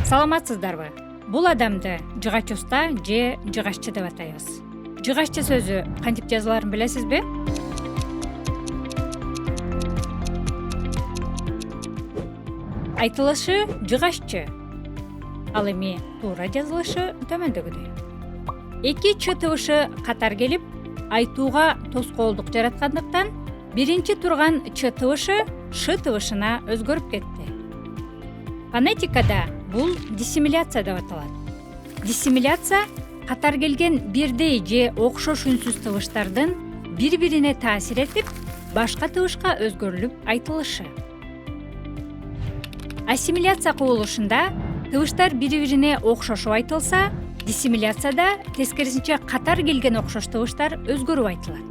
Саламатсыздарбы? Бул адамды жыгач уста же жыгаччы деп атайбыз. Жыгаччы сөзү кантип жазыларын билесизби? Айтылышы жыгаччы. Ал эми туура жазылышы төмөндөгүдөй. Эки ч тыбышы катар келип, айтууга тоскоолдук жараткандыктан биринчи турган ч тыбышы ш тыбышына өзгөрүп кетти. Фонетикада бул диссимиляция деп аталат. Диссимиляция катар келген бирдей же окшош үнсүз тыбыштардын бири-бирине таасир этип, башка тыбышка өзгөрүлүп айтылышы. Ассимиляция кубулушунда тыбыштар бири-бирине окшошуп айтылса, диссимиляцияда тескерисинче катар келген окшош тыбыштар өзгөрүп айтылат.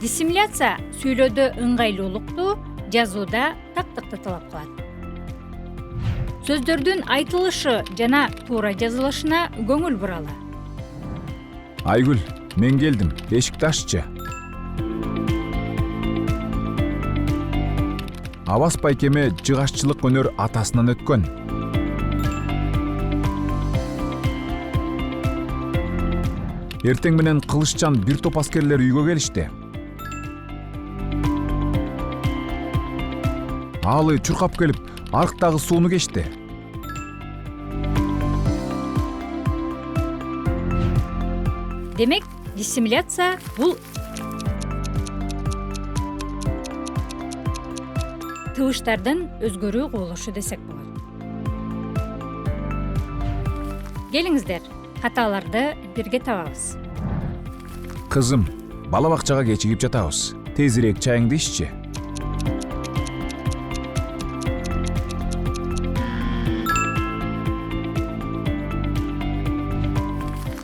Диссимиляция сүйлөөдө ыңгайлуулукту, жазууда тактыкты талап кылат. Сөздөрдүн айтылышы жана туура жазылышына көңүл буралы. Айгүл, мен келдим. Эшикти аччы. Абас байкеме жыгаччылык өнөр атасынан өткөн. Эртең менен Кылыччан бир топ аскерлер үйгө келишти. Алы чуркап келип, арыктагы сууну кечти. Демек, диссимиляция бул тыбыштардын өзгөрүү кубулушу десек болот. Келиңиздер, каталарды бирге табабыз. Кызым, бала бакчага кечигип жатабыз. Тезирээк чайыңды иччи.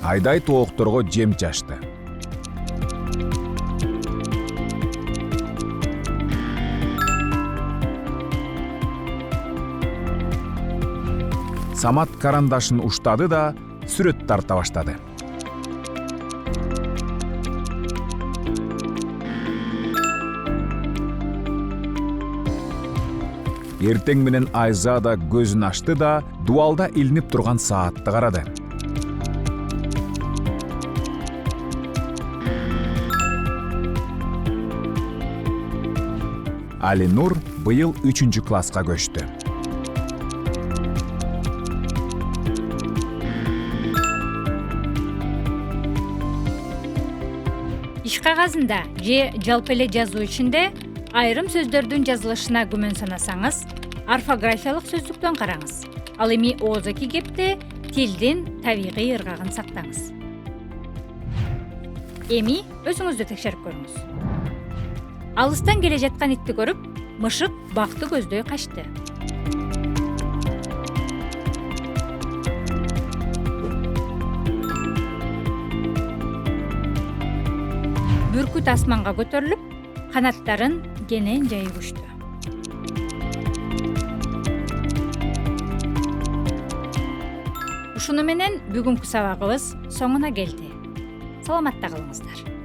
Айдай тоокторго жем чачты. Самат карандашын уштады да сүрөт тарта баштады. Эртең менен Айза да көзүн ачты да дуалда илинип турган саатты карады. Алинур быйыл 3-чү класска көчтү. Иш кагазында же жалпы эле жазуу ичинде айрым сөздөрдүн жазылышына күмөн санасаңыз, орфографиялык сөздүктөн караңыз. Ал эми оозаки кепте тилдин табигый ыргагын сактаңыз. Эми өзүңүздү текшерип көрүңүз. Алыстан келе жаткан итти көрүп, мышык бакты көздөй качты. Бүркүт асманга көтөрүлүп, канаттарын кенен жайып учту. Ушуну менен бүгүнкү сабагыбыз соңуна келди. Саламатта калыңыздар.